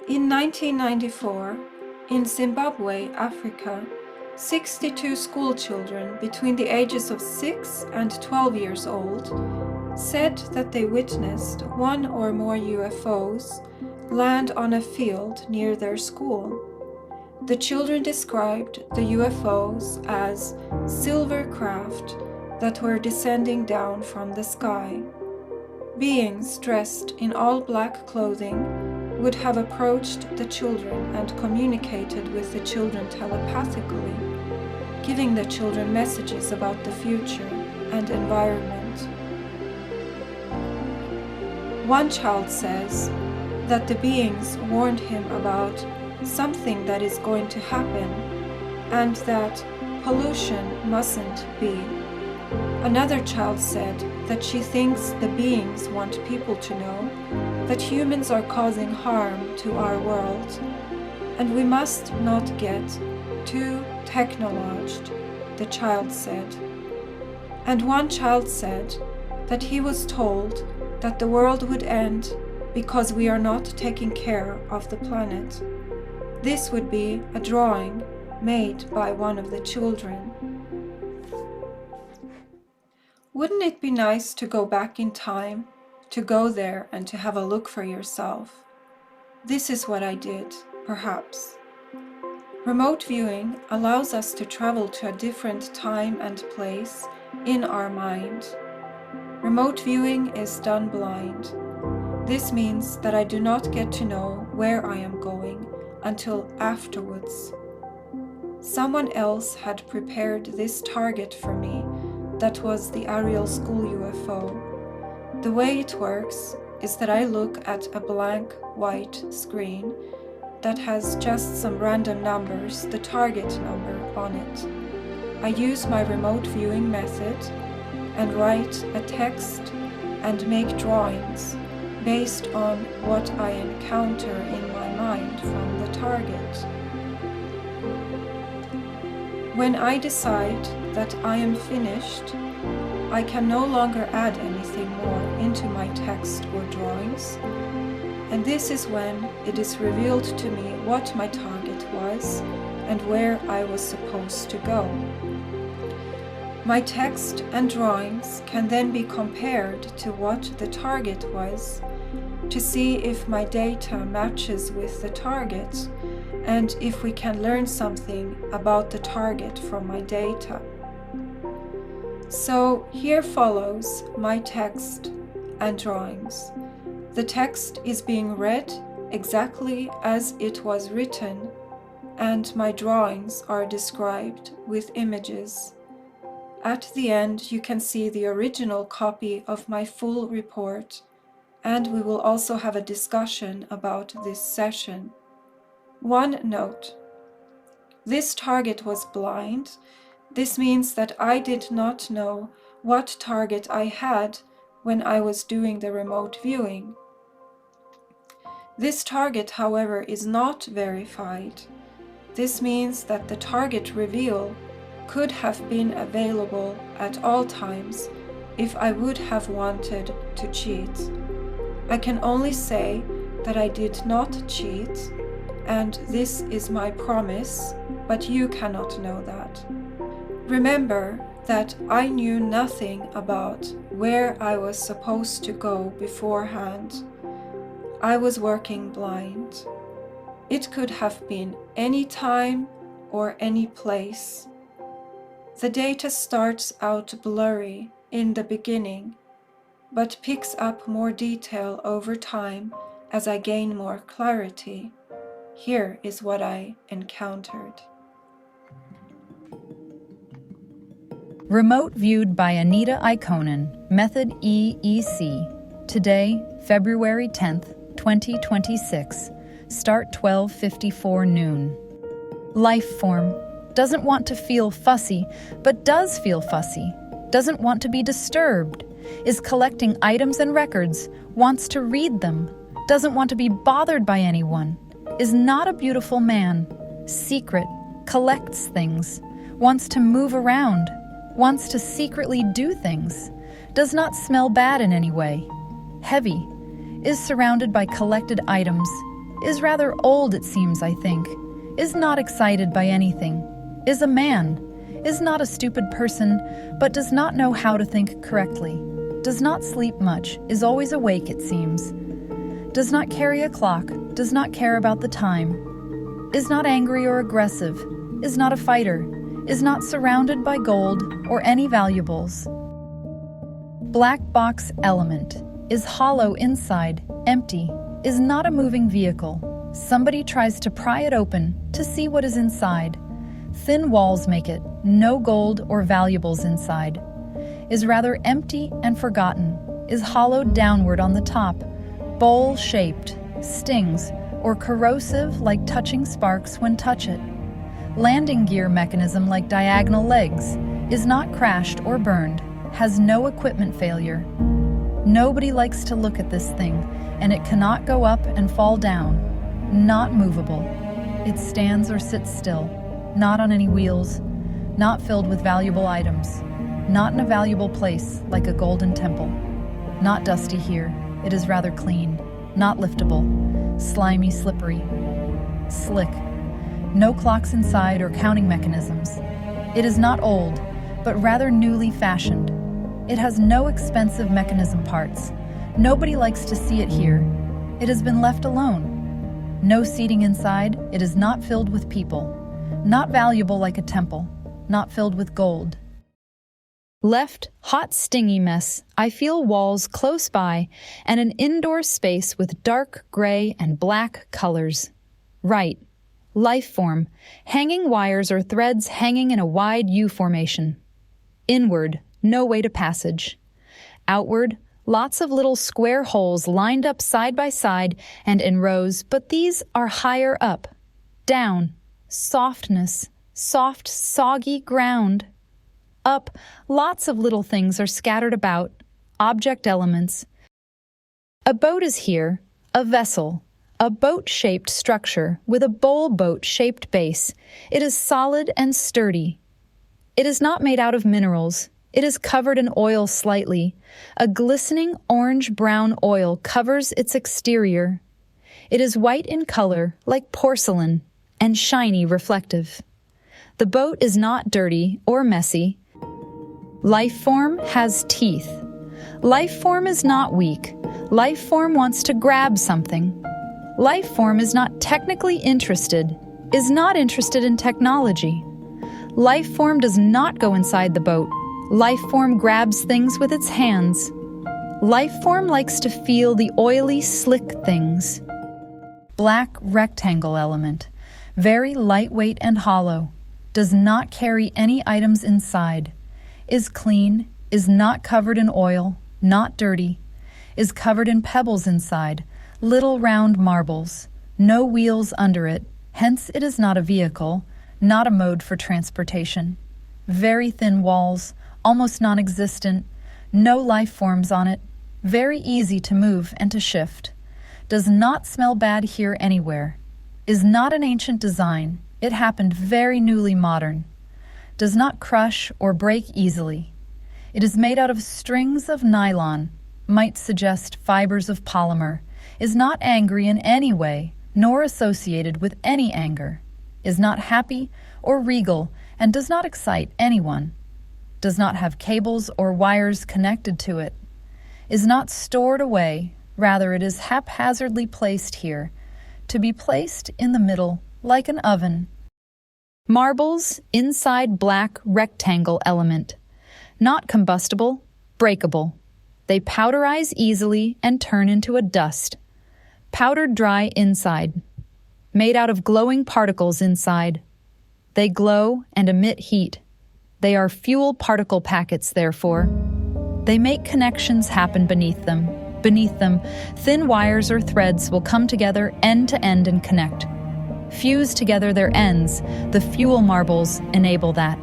In 1994, in Zimbabwe, Africa, 62 schoolchildren between the ages of 6 and 12 years old said that they witnessed one or more UFOs land on a field near their school. The children described the UFOs as silver craft that were descending down from the sky. Beings dressed in all black clothing would have approached the children and communicated with the children telepathically, giving the children messages about the future and environment. One child says that the beings warned him about something that is going to happen and that pollution mustn't be. Another child said that she thinks the beings want people to know that humans are causing harm to our world, and we must not get too technologed, the child said. And one child said that he was told that the world would end because we are not taking care of the planet. This would be a drawing made by one of the children. Wouldn't it be nice to go back in time, to go there and to have a look for yourself? This is what I did, perhaps. Remote viewing allows us to travel to a different time and place in our mind. Remote viewing is done blind. This means that I do not get to know where I am going until afterwards. Someone else had prepared this target for me. That was the Ariel school UFO. The way it works is that I look at a blank white screen that has just some random numbers, the target number on it. I use my remote viewing method and write a text and make drawings based on what I encounter in my mind from the target. When I decide that I am finished, I can no longer add anything more into my text or drawings, and this is when it is revealed to me what my target was and where I was supposed to go. My text and drawings can then be compared to what the target was to see if my data matches with the target and if we can learn something about the target from my data. So here follows my text and drawings. The text is being read exactly as it was written, and my drawings are described with images. At the end, you can see the original copy of my full report, and we will also have a discussion about this session. One note: this target was blind. This means that I did not know what target I had when I was doing the remote viewing. This target, however, is not verified. This means that the target reveal could have been available at all times if I would have wanted to cheat. I can only say that I did not cheat, and this is my promise, but you cannot know that. Remember that I knew nothing about where I was supposed to go beforehand. I was working blind. It could have been any time or any place. The data starts out blurry in the beginning, but picks up more detail over time as I gain more clarity. Here is what I encountered. Remote viewed by Anita Ikonen, Method EEC. Today, February 10th, 2026. Start 12:54 noon. Life form. Doesn't want to feel fussy, but does feel fussy. Doesn't want to be disturbed. Is collecting items and records. Wants to read them. Doesn't want to be bothered by anyone. Is not a beautiful man. Secret. Collects things. Wants to move around. Wants to secretly do things. Does not smell bad in any way. Heavy. Is surrounded by collected items. is rather old, it seems, I think, is not excited by anything, is a man, is not a stupid person, but does not know how to think correctly, does not sleep much, is always awake, it seems, does not carry a clock, does not care about the time, is not angry or aggressive, is not a fighter, is not surrounded by gold or any valuables. Black box element is hollow inside, empty, is not a moving vehicle. Somebody tries to pry it open to see what is inside. Thin walls make it, no gold or valuables inside. Is rather empty and forgotten, is hollowed downward on the top, bowl-shaped, stings, or corrosive like touching sparks when touch it. Landing gear mechanism like diagonal legs, is not crashed or burned, has no equipment failure. Nobody likes to look at this thing, and it cannot go up and fall down. Not movable. It stands or sits still, not on any wheels, not filled with valuable items, not in a valuable place like a golden temple. Not dusty here, it is rather clean, not liftable, slimy, slippery, slick. No clocks inside or counting mechanisms. It is not old, but rather newly fashioned. It has no expensive mechanism parts. Nobody likes to see it here. It has been left alone. No seating inside, it is not filled with people. Not valuable like a temple, not filled with gold. Left, hot stingy mess, I feel walls close by and an indoor space with dark gray and black colors. Right, life form, hanging wires or threads hanging in a wide U formation. Inward, no way to passage. Outward, lots of little square holes lined up side by side and in rows, but these are higher up. Down, softness, soft, soggy ground. Up, lots of little things are scattered about, object elements. A boat is here, a vessel, a boat-shaped structure with a bowl boat-shaped base. It is solid and sturdy. It is not made out of minerals. It is covered in oil slightly. A glistening orange-brown oil covers its exterior. It is white in color, like porcelain, and shiny reflective. The boat is not dirty or messy. Life form has teeth. Life form is not weak. Life form wants to grab something. Life form is not technically interested, is not interested in technology. Life form does not go inside the boat. Life form grabs things with its hands. Life form likes to feel the oily, slick things. Black rectangle element, very lightweight and hollow, does not carry any items inside, is clean, is not covered in oil, not dirty, is covered in pebbles inside, little round marbles, no wheels under it, hence it is not a vehicle, not a mode for transportation. Very thin walls, almost non-existent, no life forms on it, very easy to move and to shift. Does not smell bad here anywhere. Is not an ancient design, it happened very newly modern. Does not crush or break easily. It is made out of strings of nylon, might suggest fibers of polymer, is not angry in any way, nor associated with any anger, is not happy or regal, and does not excite anyone, does not have cables or wires connected to it, is not stored away, rather it is haphazardly placed here, to be placed in the middle, like an oven. Marbles inside black rectangle element. Not combustible, breakable. They powderize easily and turn into a dust. Powdered dry inside. Made out of glowing particles inside. They glow and emit heat. They are fuel particle packets, therefore. They make connections happen beneath them. Beneath them, thin wires or threads will come together end to end and connect. Fuse together their ends, the fuel marbles enable that.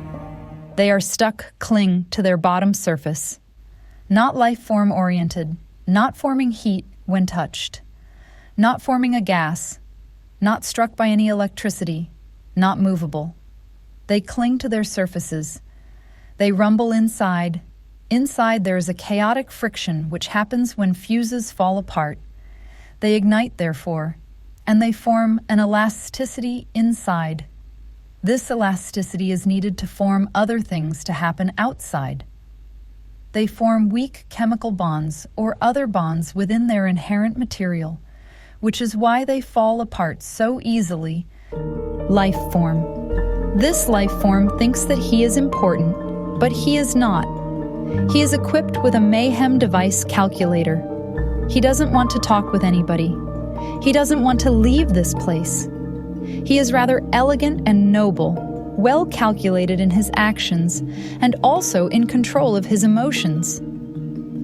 They are stuck, cling to their bottom surface. Not life form oriented, not forming heat when touched. Not forming a gas, not struck by any electricity, not movable. They cling to their surfaces. They rumble inside. Inside there is a chaotic friction which happens when fuses fall apart. They ignite, therefore. and they form an elasticity inside. This elasticity is needed to form other things to happen outside. They form weak chemical bonds or other bonds within their inherent material, which is why they fall apart so easily. Life form. This life form thinks that he is important, but he is not. He is equipped with a mayhem device calculator. He doesn't want to talk with anybody. He doesn't want to leave this place. He is rather elegant and noble, well calculated in his actions, and also in control of his emotions.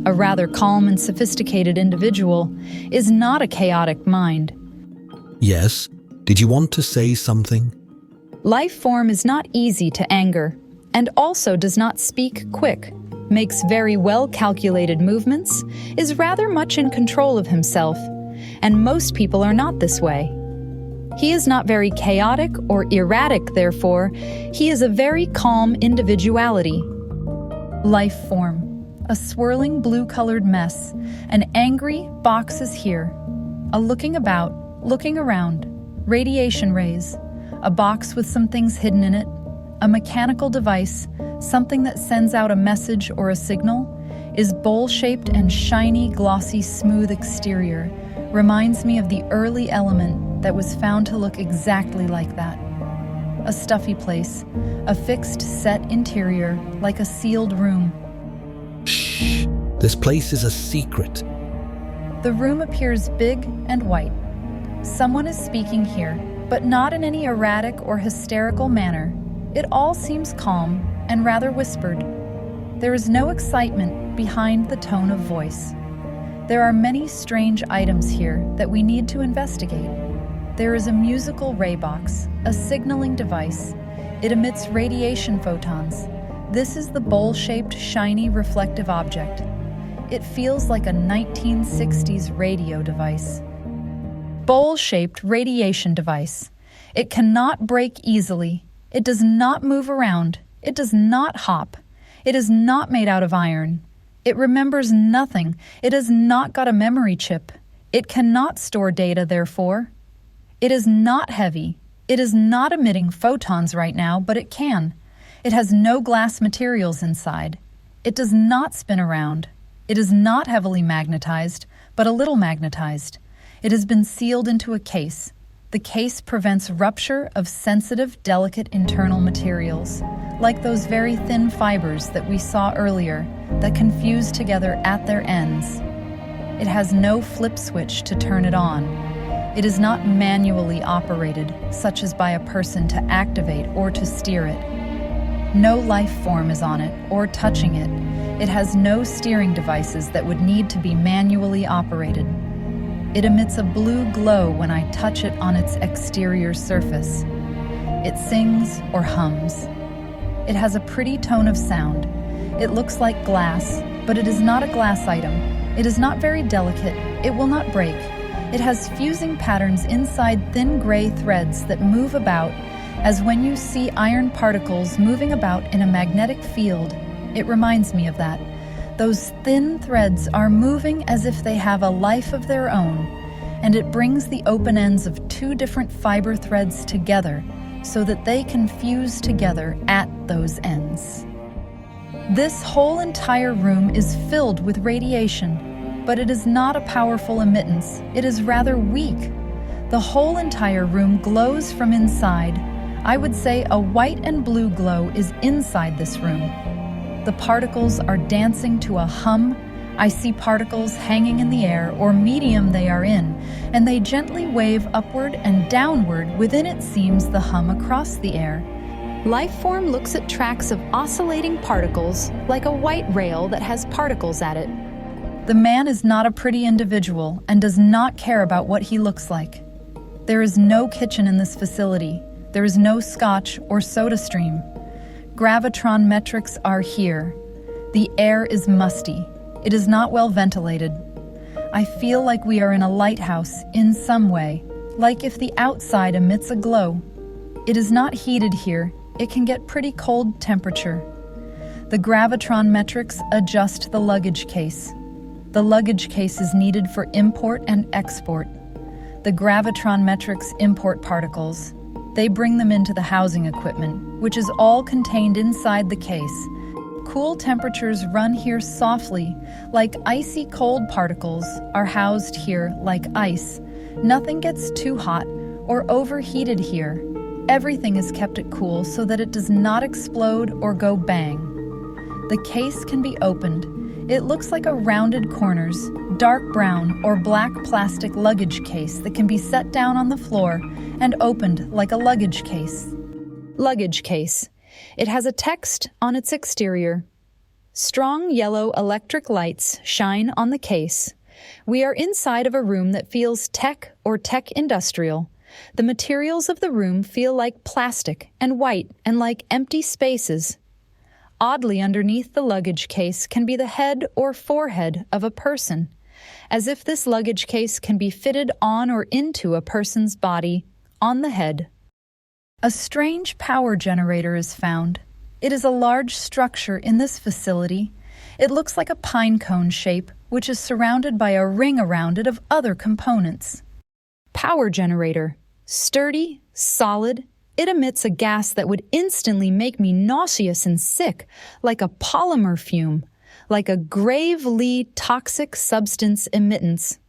A rather calm and sophisticated individual is not a chaotic mind. Yes, did you want to say something? Life form is not easy to anger, and also does not speak quick, makes very well calculated movements, is rather much in control of himself, and most people are not this way. He is not very chaotic or erratic, therefore, he is a very calm individuality. Life form. A swirling blue-colored mess. An angry box is here. A looking about, looking around. Radiation rays. A box with some things hidden in it. A mechanical device, something that sends out a message or a signal, is bowl-shaped and shiny, glossy, smooth exterior. Reminds me of the early element that was found to look exactly like that. A stuffy place, a fixed set interior, like a sealed room. Shh! This place is a secret. The room appears big and white. Someone is speaking here, but not in any erratic or hysterical manner. It all seems calm and rather whispered. There is no excitement behind the tone of voice. There are many strange items here that we need to investigate. There is a musical ray box, a signaling device. It emits radiation photons. This is the bowl-shaped, shiny, reflective object. It feels like a 1960s radio device. Bowl-shaped radiation device. It cannot break easily. It does not move around. It does not hop. It is not made out of iron. It remembers nothing. It has not got a memory chip. It cannot store data, therefore. It is not heavy. It is not emitting photons right now, but it can. It has no glass materials inside. It does not spin around. It is not heavily magnetized, but a little magnetized. It has been sealed into a case. The case prevents rupture of sensitive, delicate internal materials, like those very thin fibers that we saw earlier that can fuse together at their ends. It has no flip switch to turn it on. It is not manually operated, such as by a person to activate or to steer it. No life form is on it or touching it. It has no steering devices that would need to be manually operated. It emits a blue glow when I touch it on its exterior surface. It sings or hums. It has a pretty tone of sound. It looks like glass, but it is not a glass item. It is not very delicate. It will not break. It has fusing patterns inside thin gray threads that move about, as when you see iron particles moving about in a magnetic field. It reminds me of that. Those thin threads are moving as if they have a life of their own, and it brings the open ends of two different fiber threads together so that they can fuse together at those ends. This whole entire room is filled with radiation, but it is not a powerful emittance. It is rather weak. The whole entire room glows from inside. I would say a white and blue glow is inside this room. The particles are dancing to a hum. I see particles hanging in the air or medium they are in, and they gently wave upward and downward within, it seems, the hum across the air. Life form looks at tracks of oscillating particles like a white rail that has particles at it. The man is not a pretty individual and does not care about what he looks like. There is no kitchen in this facility. There is no scotch or soda stream. Gravitron metrics are here. The air is musty. It is not well ventilated. I feel like we are in a lighthouse in some way, like if the outside emits a glow. It is not heated here. It can get pretty cold temperature. The gravitron metrics adjust the luggage case. The luggage case is needed for import and export. the gravitrometrics import particles. They bring them into the housing equipment, which is all contained inside the case. Cool temperatures run here softly, like icy cold particles are housed here like ice. Nothing gets too hot or overheated here. Everything is kept at cool so that it does not explode or go bang. The case can be opened. It looks like a rounded corners, dark brown or black plastic luggage case that can be set down on the floor and opened like a luggage case. Luggage case. It has a text on its exterior. Strong yellow electric lights shine on the case. We are inside of a room that feels tech or tech industrial. The materials of the room feel like plastic and white and like empty spaces. Oddly, underneath the luggage case can be the head or forehead of a person, as if this luggage case can be fitted on or into a person's body, on the head. A strange power generator is found. It is a large structure in this facility. It looks like a pine cone shape, which is surrounded by a ring around it of other components. Power generator. Sturdy, solid. It emits a gas that would instantly make me nauseous and sick, like a polymer fume, like a gravely toxic substance emittance.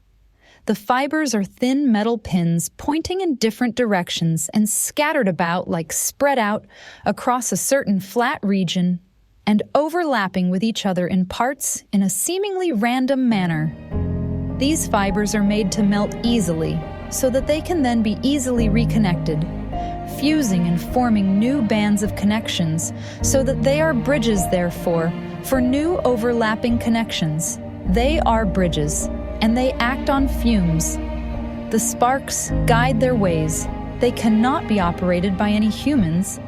The fibers are thin metal pins pointing in different directions and scattered about like spread out across a certain flat region and overlapping with each other in parts in a seemingly random manner. These fibers are made to melt easily so that they can then be easily reconnected, fusing and forming new bands of connections so that they are bridges, therefore, for new overlapping connections. They are bridges, and they act on fumes. The sparks guide their ways. They cannot be operated by any humans.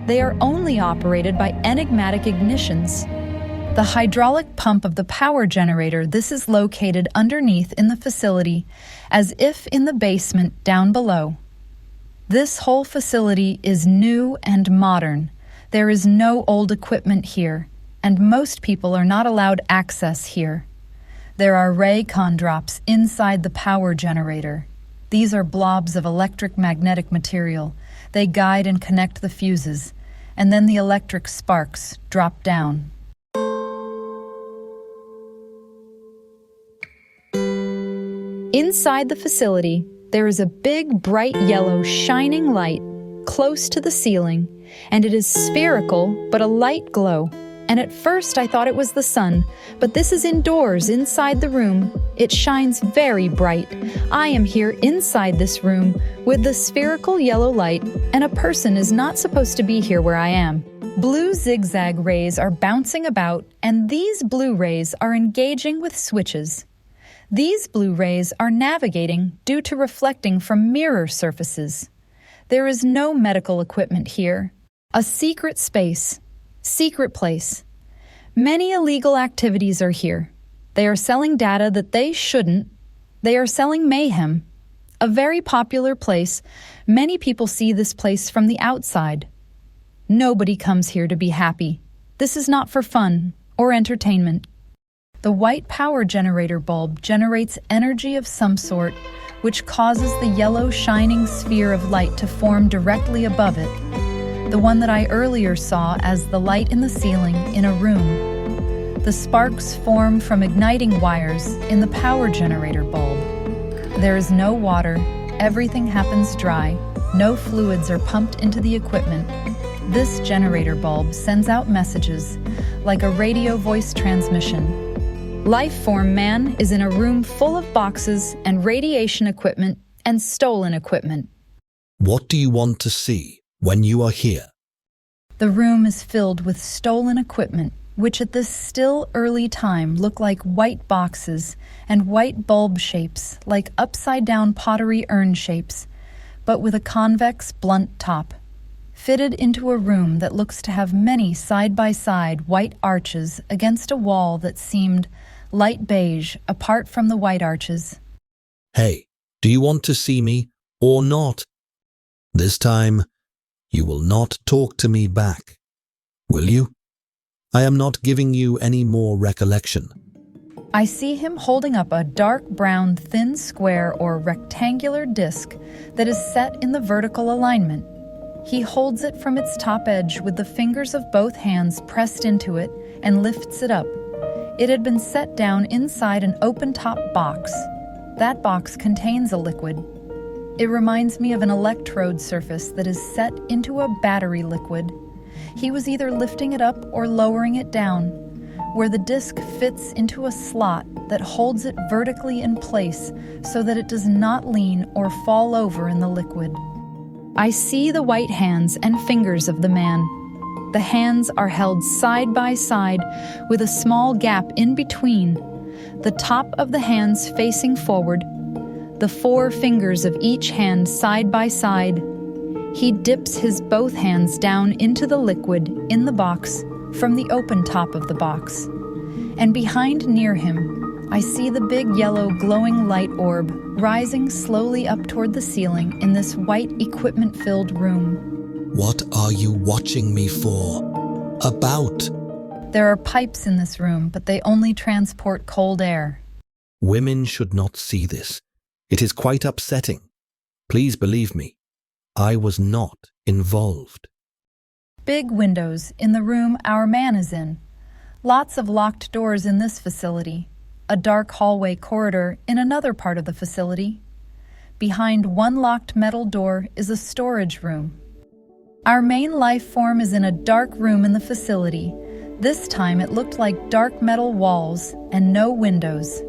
They are only operated by enigmatic ignitions. The hydraulic pump of the power generator, this is located underneath in the facility, as if in the basement down below. This whole facility is new and modern. There is no old equipment here, and most people are not allowed access here. There are Raycon drops inside the power generator. These are blobs of electric magnetic material. They guide and connect the fuses, and then the electric sparks drop down. Inside the facility, there is a big, bright yellow, shining light close to the ceiling, and it is spherical, but a light glow. And at first I thought it was the sun, but this is indoors, inside the room. It shines very bright. I am here inside this room with the spherical yellow light, and a person is not supposed to be here where I am. Blue zigzag rays are bouncing about, and these blue rays are engaging with switches. These blue rays are navigating due to reflecting from mirror surfaces. There is no medical equipment here. A secret space. Secret place. Many illegal activities are here. They are selling data that they shouldn't. They are selling mayhem. A very popular place. Many people see this place from the outside. Nobody comes here to be happy. This is not for fun or entertainment. The white power generator bulb generates energy of some sort, which causes the yellow shining sphere of light to form directly above it. The one that I earlier saw as the light in the ceiling in a room. The sparks form from igniting wires in the power generator bulb. There is no water, everything happens dry, no fluids are pumped into the equipment. This generator bulb sends out messages like a radio voice transmission. Life form man is in a room full of boxes and radiation equipment and stolen equipment. What do you want to see when you are here? The room is filled with stolen equipment, which at this still early time look like white boxes and white bulb shapes, like upside-down pottery urn shapes, but with a convex, blunt top, fitted into a room that looks to have many side-by-side white arches against a wall that seemed light beige apart from the white arches. Hey, do you want to see me or not? This time, you will not talk to me back, will you? I am not giving you any more recollection. I see him holding up a dark brown thin square or rectangular disc that is set in the vertical alignment. He holds it from its top edge with the fingers of both hands pressed into it and lifts it up. It had been set down inside an open-top box. That box contains a liquid. It reminds me of an electrode surface that is set into a battery liquid. He was either lifting it up or lowering it down, where the disc fits into a slot that holds it vertically in place so that it does not lean or fall over in the liquid. I see the white hands and fingers of the man. The hands are held side by side with a small gap in between, the top of the hands facing forward, the 4 fingers of each hand side by side. He dips his both hands down into the liquid in the box from the open top of the box. And behind near him, I see the big yellow glowing light orb rising slowly up toward the ceiling in this white equipment-filled room. What are you watching me for? About? There are pipes in this room, but they only transport cold air. Women should not see this. It is quite upsetting. Please believe me, I was not involved. Big windows in the room our man is in. Lots of locked doors in this facility. A dark hallway corridor in another part of the facility. Behind one locked metal door is a storage room. Our main life form is in a dark room in the facility. This time it looked like dark metal walls and no windows.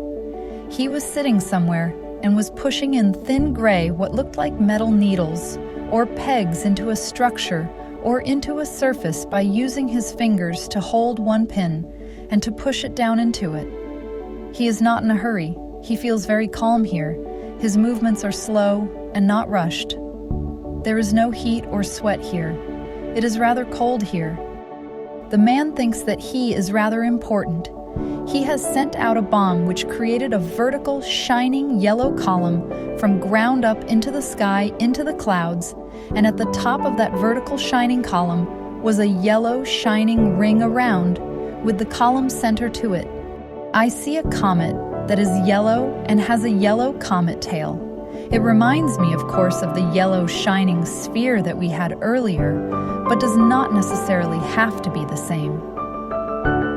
He was sitting somewhere and was pushing in thin gray what looked like metal needles or pegs into a structure or into a surface by using his fingers to hold one pin and to push it down into it. He is not in a hurry. He feels very calm here. His movements are slow and not rushed. There is no heat or sweat here. It is rather cold here. The man thinks that he is rather important. He has sent out a bomb which created a vertical, shining yellow column from ground up into the sky, into the clouds, and at the top of that vertical shining column was a yellow, shining ring around with the column center to it. I see a comet that is yellow and has a yellow comet tail. It reminds me, of course, of the yellow shining sphere that we had earlier, but does not necessarily have to be the same.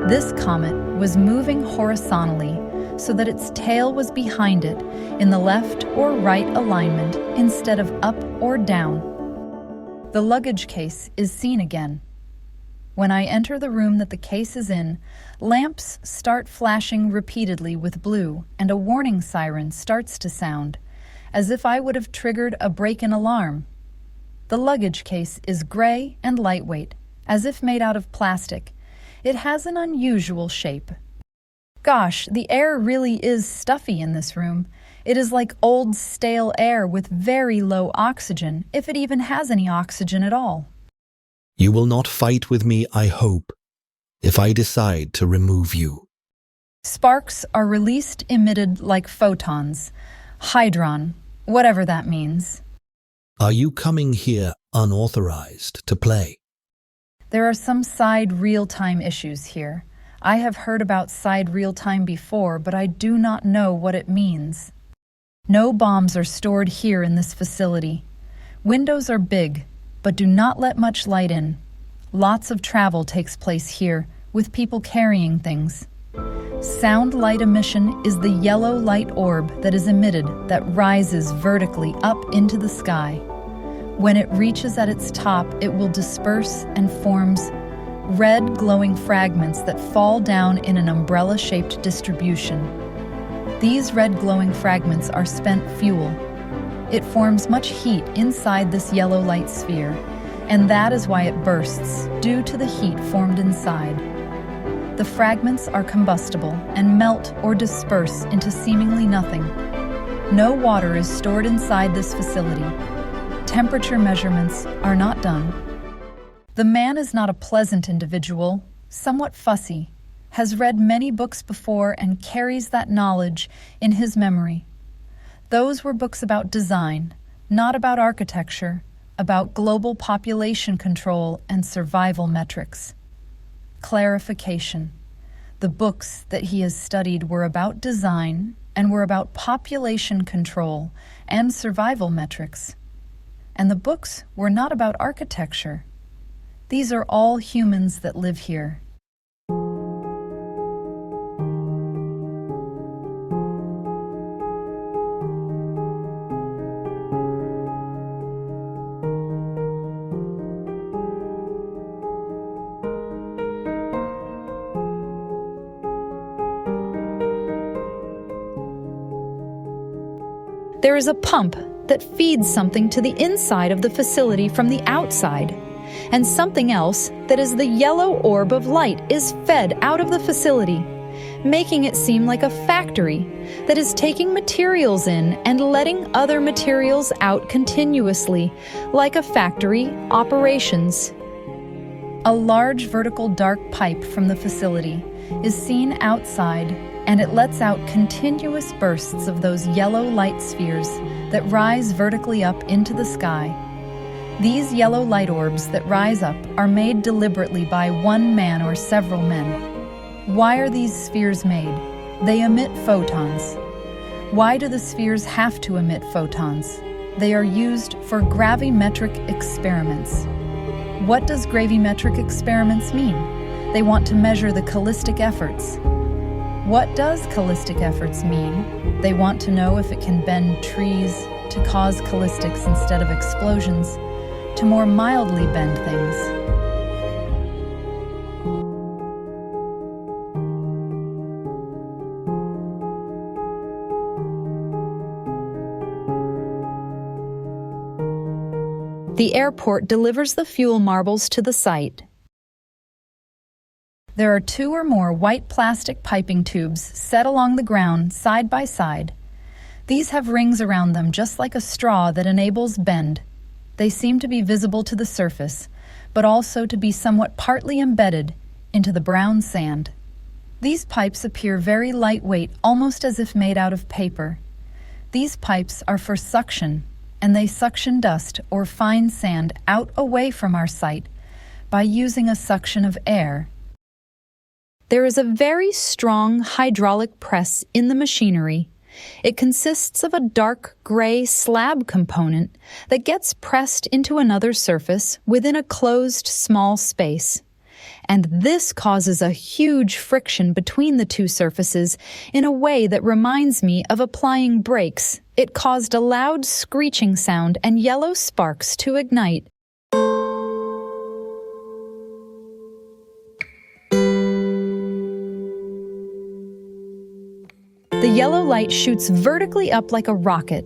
This comet was moving horizontally so that its tail was behind it in the left or right alignment instead of up or down. The luggage case is seen again. When I enter the room that the case is in, lamps start flashing repeatedly with blue and a warning siren starts to sound, as if I would have triggered a break-in alarm. The luggage case is gray and lightweight, as if made out of plastic. It has an unusual shape. Gosh, the air really is stuffy in this room. It is like old, stale air with very low oxygen, if it even has any oxygen at all. You will not fight with me, I hope, if I decide to remove you. Sparks are released, emitted like photons. Hydron, whatever that means. Are you coming here unauthorized to play? There are some side real-time issues here. I have heard about side real-time before, but I do not know what it means. No bombs are stored here in this facility. Windows are big, but do not let much light in. Lots of travel takes place here, with people carrying things. Sound light emission is the yellow light orb that is emitted that rises vertically up into the sky. When it reaches at its top, it will disperse and forms red glowing fragments that fall down in an umbrella-shaped distribution. These red glowing fragments are spent fuel. It forms much heat inside this yellow light sphere, and that is why it bursts, due to the heat formed inside. The fragments are combustible and melt or disperse into seemingly nothing. No water is stored inside this facility. Temperature measurements are not done. The man is not a pleasant individual, somewhat fussy, has read many books before and carries that knowledge in his memory. Those were books about design, not about architecture, about global population control and survival metrics. Clarification. The books that he has studied were about design and were about population control and survival metrics. And the books were not about architecture. These are all humans that live here. There is a pump that feeds something to the inside of the facility from the outside, and something else that is the yellow orb of light is fed out of the facility, making it seem like a factory that is taking materials in and letting other materials out continuously, like a factory operations. A large vertical dark pipe from the facility is seen outside, and it lets out continuous bursts of those yellow light spheres that rise vertically up into the sky. These yellow light orbs that rise up are made deliberately by one man or several men. Why are these spheres made? They emit photons. Why do the spheres have to emit photons? They are used for gravimetric experiments. What does gravimetric experiments mean? They want to measure the callistic efforts. What does callistic efforts mean? They want to know if it can bend trees to cause callistics instead of explosions, to more mildly bend things. The airport delivers the fuel marbles to the site. There are 2 or more white plastic piping tubes set along the ground side by side. These have rings around them just like a straw that enables bend. They seem to be visible to the surface, but also to be somewhat partly embedded into the brown sand. These pipes appear very lightweight, almost as if made out of paper. These pipes are for suction, and they suction dust or fine sand out away from our site by using a suction of air. There is a very strong hydraulic press in the machinery. It consists of a dark gray slab component that gets pressed into another surface within a closed small space. And this causes a huge friction between the 2 surfaces in a way that reminds me of applying brakes. It caused a loud screeching sound and yellow sparks to ignite. The yellow light shoots vertically up like a rocket,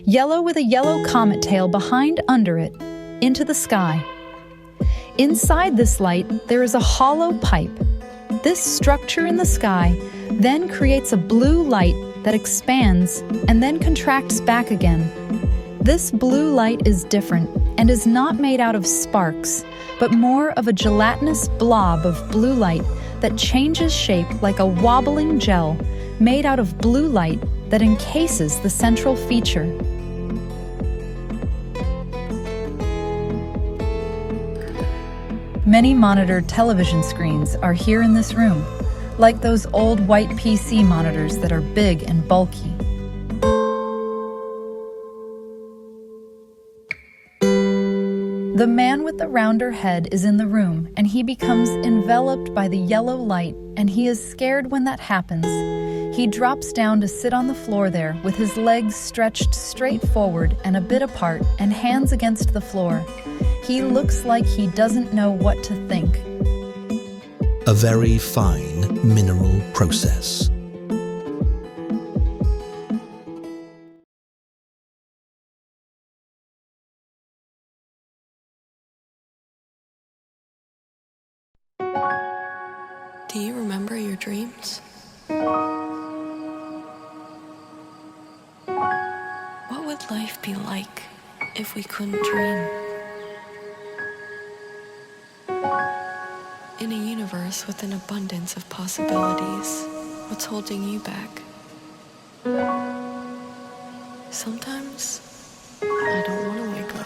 yellow with a yellow comet tail behind under it, into the sky. Inside this light, there is a hollow pipe. This structure in the sky then creates a blue light that expands and then contracts back again. This blue light is different and is not made out of sparks, but more of a gelatinous blob of blue light that changes shape like a wobbling gel made out of blue light that encases the central feature. Many monitored television screens are here in this room, like those old white PC monitors that are big and bulky. The man with the rounder head is in the room, and he becomes enveloped by the yellow light, and he is scared when that happens. He drops down to sit on the floor there with his legs stretched straight forward and a bit apart and hands against the floor. He looks like he doesn't know what to think. A very fine mineral process. Do you remember your dreams? What would life be like if we couldn't dream? In a universe with an abundance of possibilities, what's holding you back? Sometimes I don't want to wake up.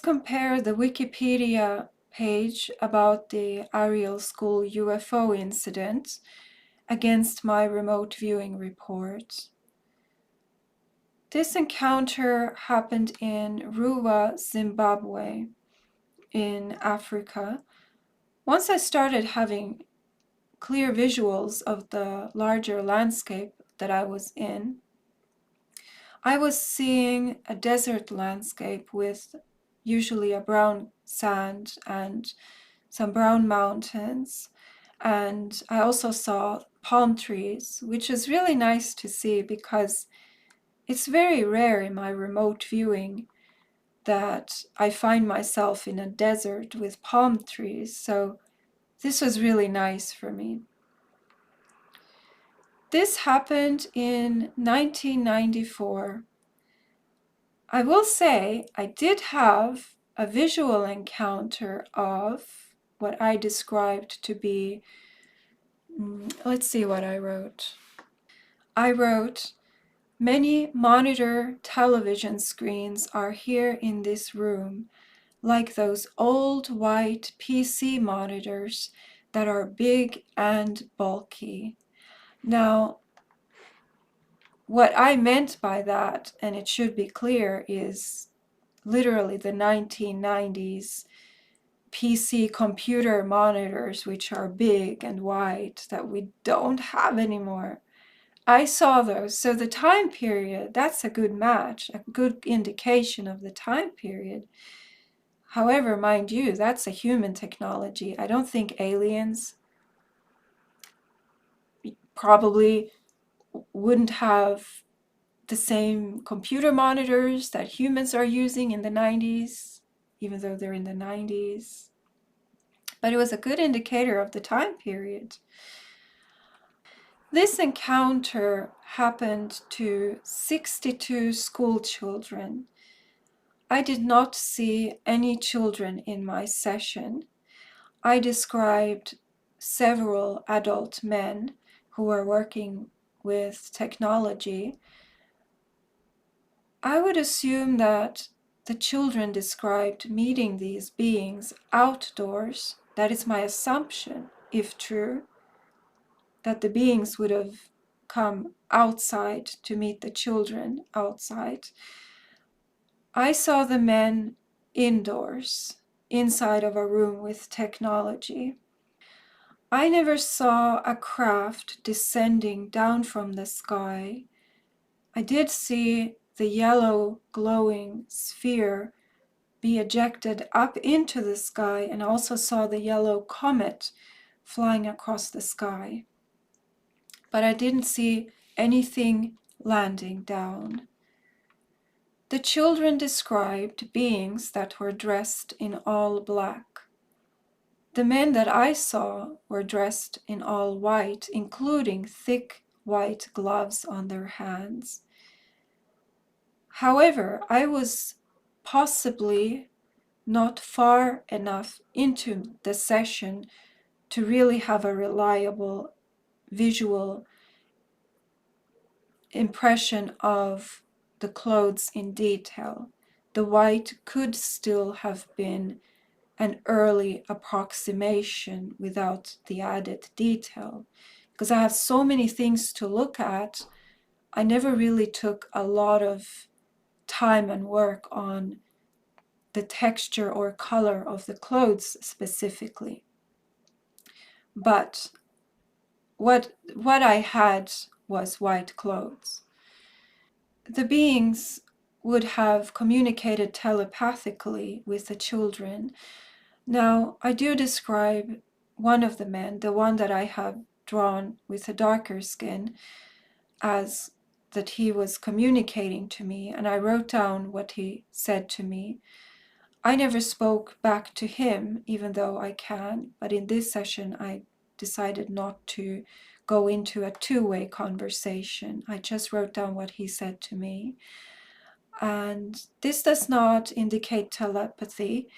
compare the Wikipedia page about the Ariel school UFO incident against my remote viewing report. This encounter happened in Ruwa, Zimbabwe, in Africa. Once I started having clear visuals of the larger landscape that I was in, I was seeing a desert landscape with usually a brown sand and some brown mountains. And I also saw palm trees, which is really nice to see because it's very rare in my remote viewing that I find myself in a desert with palm trees. So this was really nice for me. This happened in 1994. I will say I did have a visual encounter of what I described to be, let's see what I wrote. I wrote, many monitor television screens are here in this room, like those old white PC monitors that are big and bulky. Now, what I meant by that, and it should be clear, is literally the 1990s PC computer monitors, which are big and white, that we don't have anymore. I saw those. So the time period, that's a good match, a good indication of the time period. However, mind you, that's a human technology. I don't think aliens probably wouldn't have the same computer monitors that humans are using in the 90s, even though they're in the 90s. But it was a good indicator of the time period. This encounter happened to 62 school children. I did not see any children in my session. I described several adult men who were working with technology. I would assume that the children described meeting these beings outdoors. That is my assumption, if true, that the beings would have come outside to meet the children outside. I saw the men indoors, inside of a room with technology. I never saw a craft descending down from the sky. I did see the yellow glowing sphere be ejected up into the sky, and also saw the yellow comet flying across the sky. But I didn't see anything landing down. The children described beings that were dressed in all black. The men that I saw were dressed in all white, including thick white gloves on their hands. However, I was possibly not far enough into the session to really have a reliable visual impression of the clothes in detail. The white could still have been an early approximation without the added detail. Because I have so many things to look at, I never really took a lot of time and work on the texture or color of the clothes specifically. But what I had was white clothes. The beings would have communicated telepathically with the children. Now, I do describe one of the men, the one that I have drawn with a darker skin, as that he was communicating to me, and I wrote down what he said to me. I never spoke back to him, even though I can, but in this session I decided not to go into a two-way conversation. I just wrote down what he said to me. And this does not indicate telepathy,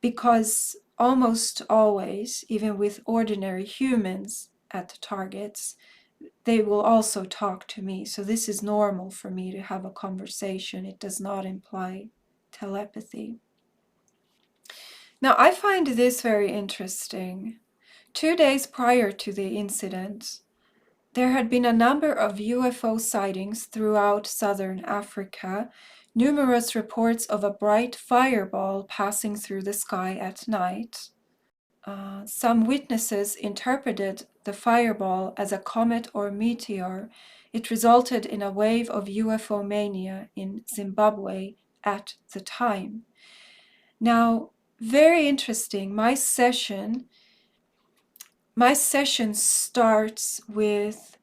because almost always, even with ordinary humans at targets, they will also talk to me. So this is normal for me to have a conversation. It does not imply telepathy. Now, I find this very interesting. 2 days prior to the incident, there had been a number of UFO sightings throughout southern Africa, numerous reports of a bright fireball passing through the sky at night. Some witnesses interpreted the fireball as a comet or meteor. It resulted in a wave of UFO mania in Zimbabwe at the time. Now, very interesting, my session starts with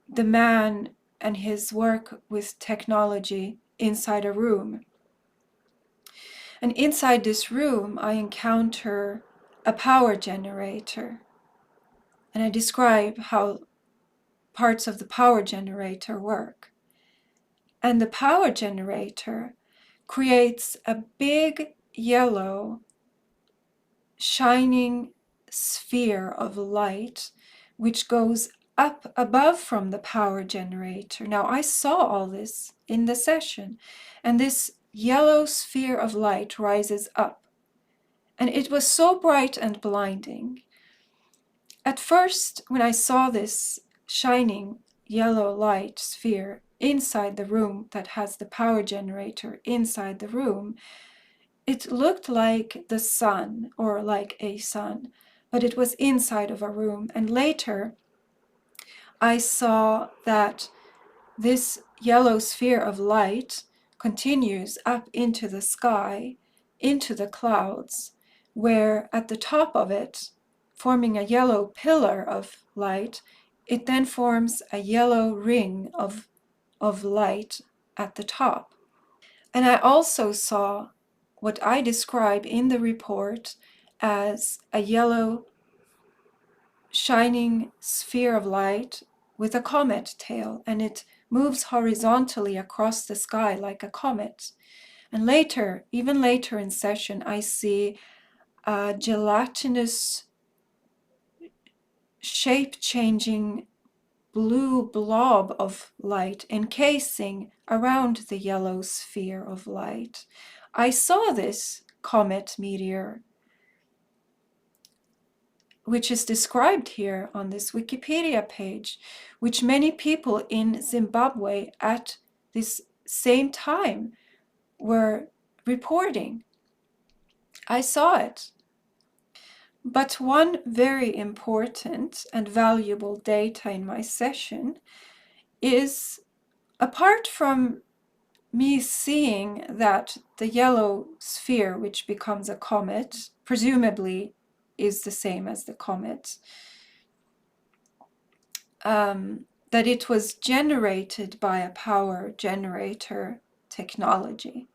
the man and his work with technology inside a room. And inside this room, I encounter a power generator. And I describe how parts of the power generator work. And the power generator creates a big yellow shining sphere of light which goes up above from the power generator. Now, I saw all this in the session, and this yellow sphere of light rises up, and it was so bright and blinding. At first, when I saw this shining yellow light sphere inside the room that has the power generator inside the room, it looked like the sun, or like a sun, but it was inside of a room. And later, I saw that this yellow sphere of light continues up into the sky, into the clouds, where at the top of it, forming a yellow pillar of light, it then forms a yellow ring of light at the top. And I also saw what I describe in the report as a yellow shining sphere of light with a comet tail, and it moves horizontally across the sky like a comet. And later, even later in session, I see a gelatinous shape-changing blue blob of light encasing around the yellow sphere of light. I saw this comet meteor, which is described here on this Wikipedia page, which many people in Zimbabwe at this same time were reporting. I saw it. But one very important and valuable data in my session is, apart from me seeing that the yellow sphere, which becomes a comet, presumably is the same as the comet, that it was generated by a power generator technology.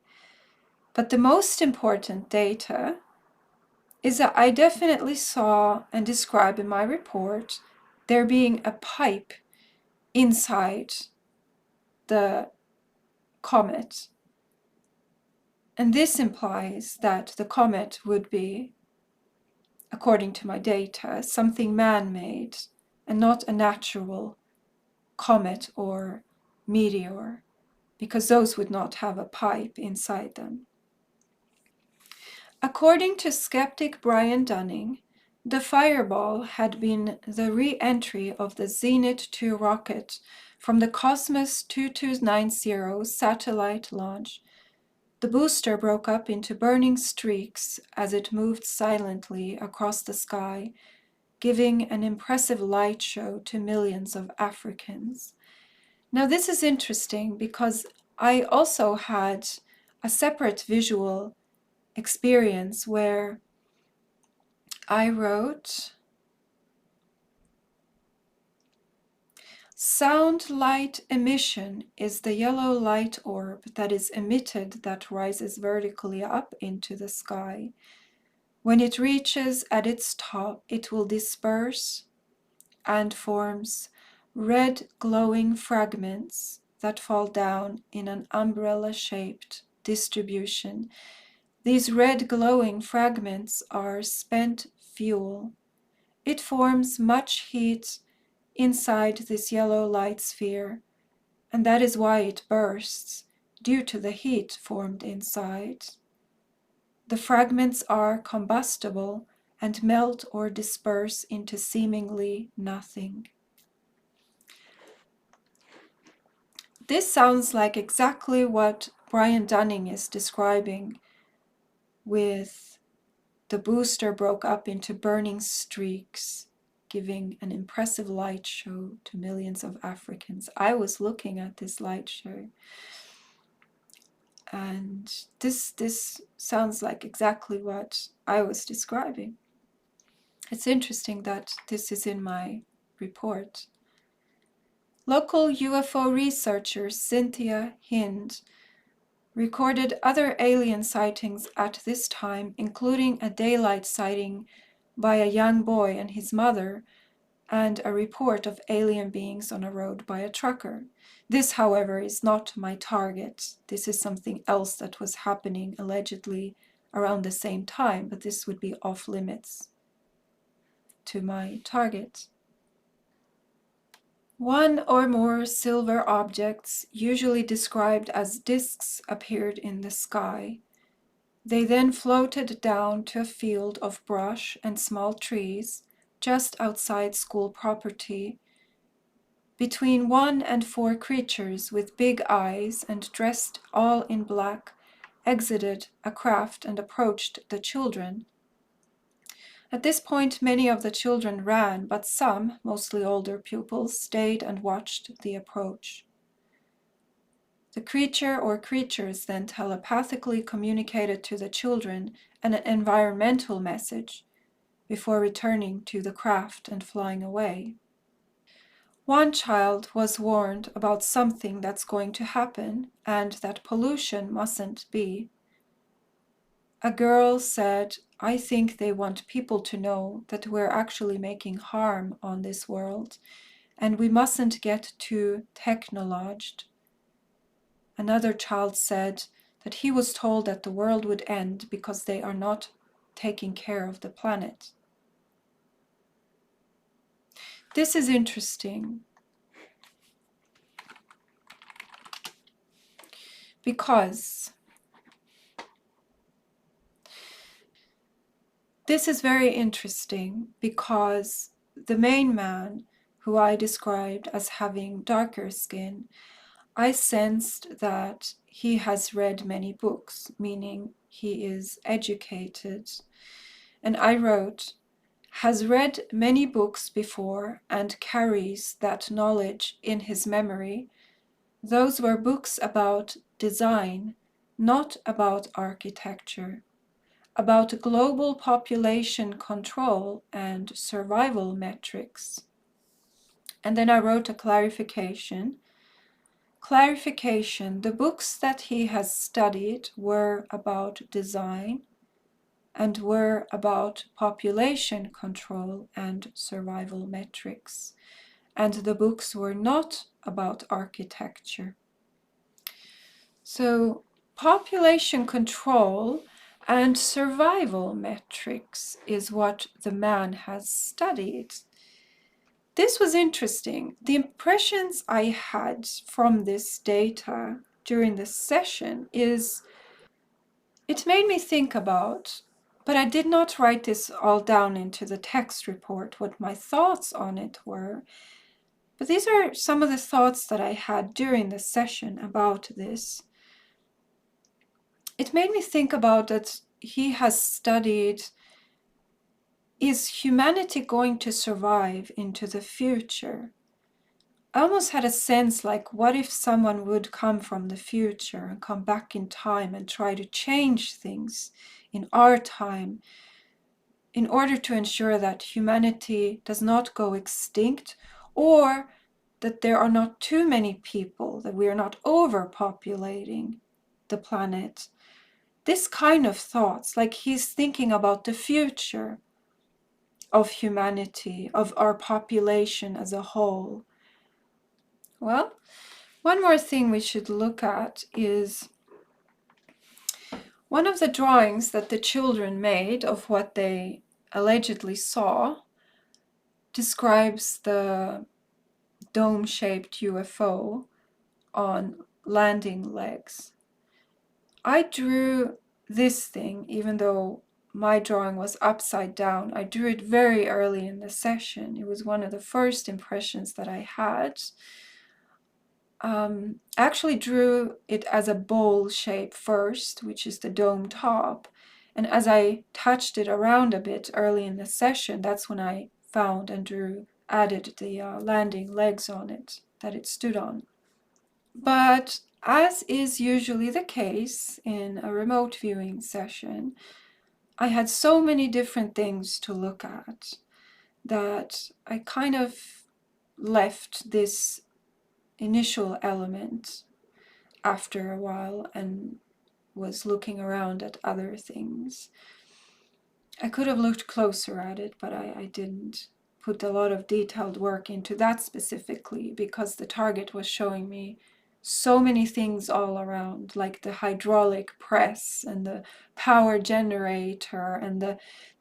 But the most important data is that I definitely saw and describe in my report there being a pipe inside the comet. And this implies that the comet would be, according to my data, something man-made and not a natural comet or meteor, because those would not have a pipe inside them. According to skeptic Brian Dunning, the fireball had been the re-entry of the Zenit 2 rocket from the Cosmos 2290 satellite launch. The booster broke up into burning streaks as it moved silently across the sky, giving an impressive light show to millions of Africans. Now, this is interesting because I also had a separate visual experience where I wrote, sound light emission is the yellow light orb that is emitted that rises vertically up into the sky. When it reaches at its top, it will disperse and forms red glowing fragments that fall down in an umbrella-shaped distribution. These red glowing fragments are spent fuel. It forms much heat inside this yellow light sphere, and that is why it bursts, due to the heat formed inside. The fragments are combustible and melt or disperse into seemingly nothing. This sounds like exactly what Brian Dunning is describing with the booster broke up into burning streaks, giving an impressive light show to millions of Africans. I was looking at this light show, and this sounds like exactly what I was describing. It's interesting that this is in my report. Local UFO researcher Cynthia Hind recorded other alien sightings at this time, including a daylight sighting by a young boy and his mother, and a report of alien beings on a road by a trucker. This, however, is not my target. This is something else that was happening allegedly around the same time, but this would be off limits to my target. One or more silver objects, usually described as disks, appeared in the sky. They then floated down to a field of brush and small trees just outside school property. Between 1 and 4 creatures with big eyes and dressed all in black exited a craft and approached the children. At this point, many of the children ran, but some, mostly older pupils, stayed and watched the approach. The creature or creatures then telepathically communicated to the children an environmental message before returning to the craft and flying away. One child was warned about something that's going to happen and that pollution mustn't be. A girl said, "I think they want people to know that we're actually making harm on this world and we mustn't get too technologed." Another child said that he was told that the world would end because they are not taking care of the planet. This is interesting because the main man, who I described as having darker skin, I sensed that he has read many books, meaning he is educated. And I wrote, has read many books before and carries that knowledge in his memory. Those were books about design, not about architecture, about global population control and survival metrics. And then I wrote a clarification. The books that he has studied were about design and were about population control and survival metrics. And the books were not about architecture. So population control and survival metrics is what the man has studied. This was interesting. The impressions I had from this data during this session is it made me think about, but I did not write this all down into the text report, what my thoughts on it were. But these are some of the thoughts that I had during the session about this. It made me think about that he has studied, is humanity going to survive into the future? I almost had a sense like, what if someone would come from the future and come back in time and try to change things in our time in order to ensure that humanity does not go extinct, or that there are not too many people, that we are not overpopulating the planet. This kind of thoughts, like he's thinking about the future of humanity, of our population as a whole. Well, one more thing we should look at is one of the drawings that the children made of what they allegedly saw describes the dome-shaped UFO on landing legs. I drew this thing, even though my drawing was upside down. I drew it very early in the session. It was one of the first impressions that I had. I actually drew it as a bowl shape first, which is the dome top. And as I touched it around a bit early in the session, that's when I found and added the landing legs on it that it stood on. But as is usually the case in a remote viewing session, I had so many different things to look at that I kind of left this initial element after a while and was looking around at other things. I could have looked closer at it, but I didn't put a lot of detailed work into that specifically because the target was showing me so many things all around, like the hydraulic press and the power generator and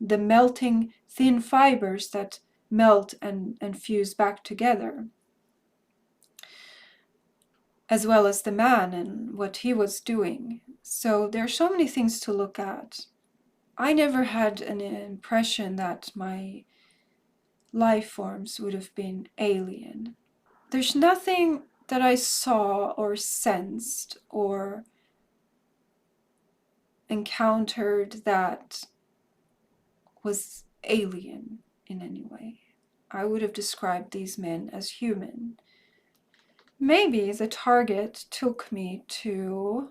the melting thin fibers that melt and fuse back together, as well as the man and what he was doing. So there are so many things to look at. I never had an impression that my life forms would have been alien. There's nothing that I saw or sensed or encountered that was alien in any way. I would have described these men as human. Maybe the target took me to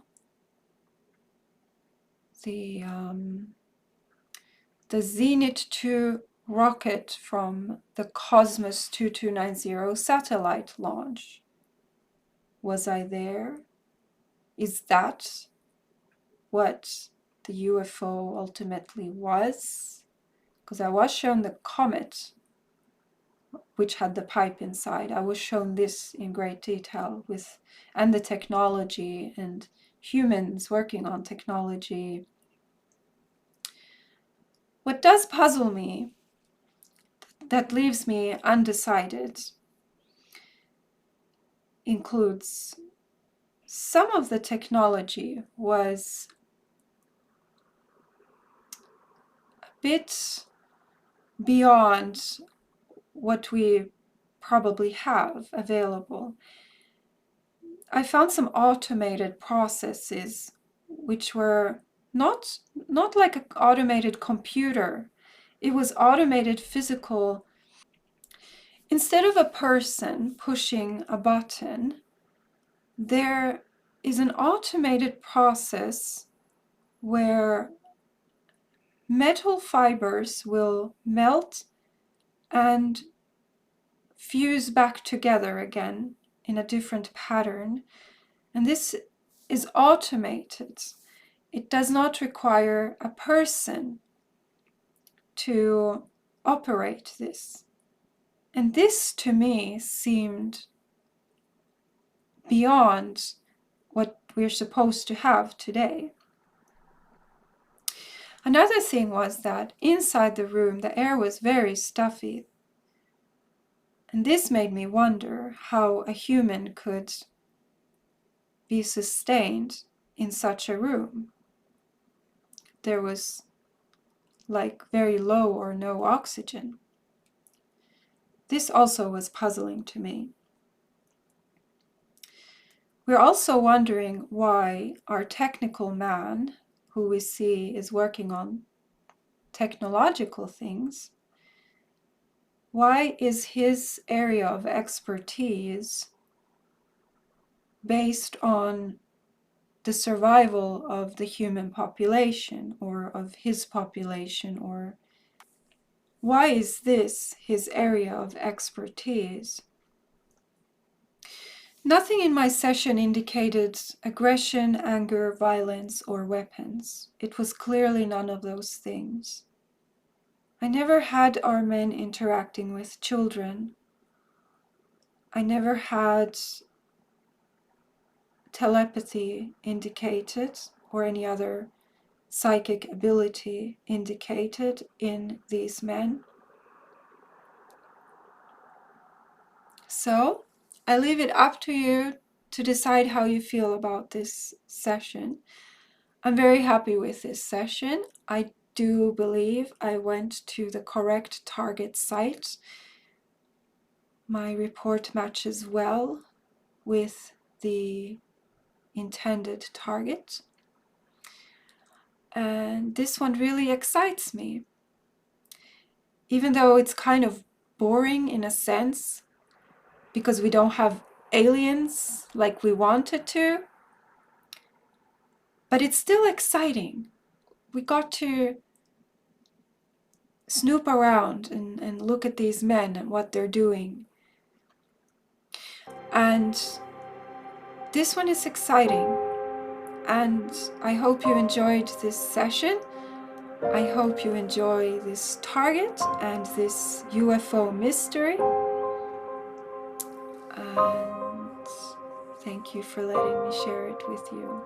the Zenit 2 rocket from the Cosmos 2290 satellite launch. Was I there? Is that what the UFO ultimately was? Because I was shown the comet, which had the pipe inside. I was shown this in great detail and the technology and humans working on technology. What does puzzle me, that leaves me undecided, includes some of the technology was a bit beyond what we probably have available. I found some automated processes which were not like an automated computer. It was automated physical. Instead of a person pushing a button, there is an automated process where metal fibers will melt and fuse back together again in a different pattern. And this is automated. It does not require a person to operate this. And this to me seemed beyond what we're supposed to have today. Another thing was that inside the room the air was very stuffy. And this made me wonder how a human could be sustained in such a room. There was like very low or no oxygen. This also was puzzling to me. We're also wondering why our technical man, who we see is working on technological things, why is his area of expertise based on the survival of the human population or of his population, or why is this his area of expertise? Nothing in my session indicated aggression, anger, violence, or weapons. It was clearly none of those things. I never had our men interacting with children. I never had telepathy indicated or any other psychic ability indicated in these men. So I leave it up to you to decide how you feel about this session. I'm very happy with this session. I do believe I went to the correct target site. My report matches well with the intended target. And this one really excites me. Even though it's kind of boring in a sense, because we don't have aliens like we wanted to, but it's still exciting. We got to snoop around and look at these men and what they're doing. And this one is exciting. And I hope you enjoyed this session. I hope you enjoy this target and this UFO mystery. And thank you for letting me share it with you.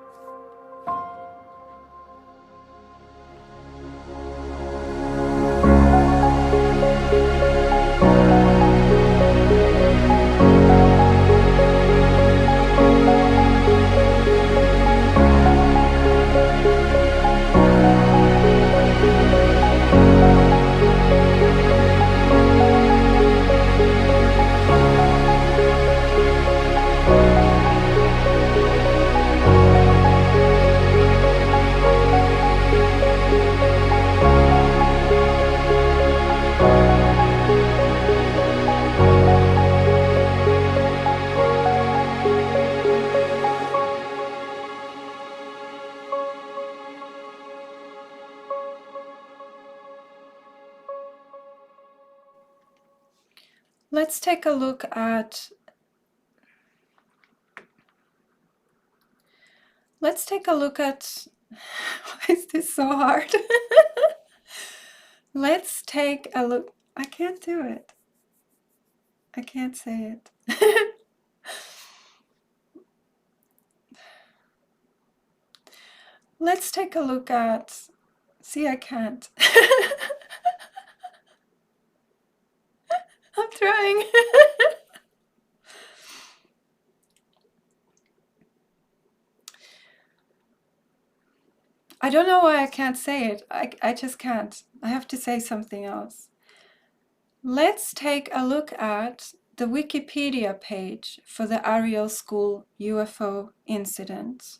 Let's take a look at why is this so hard? Let's take a look. I can't do it. I can't say it. Let's take a look at, see, I can't. I'm trying. I don't know why I can't say it. I just can't. I have to say something else. Let's take a look at the Wikipedia page for the Ariel School UFO incident.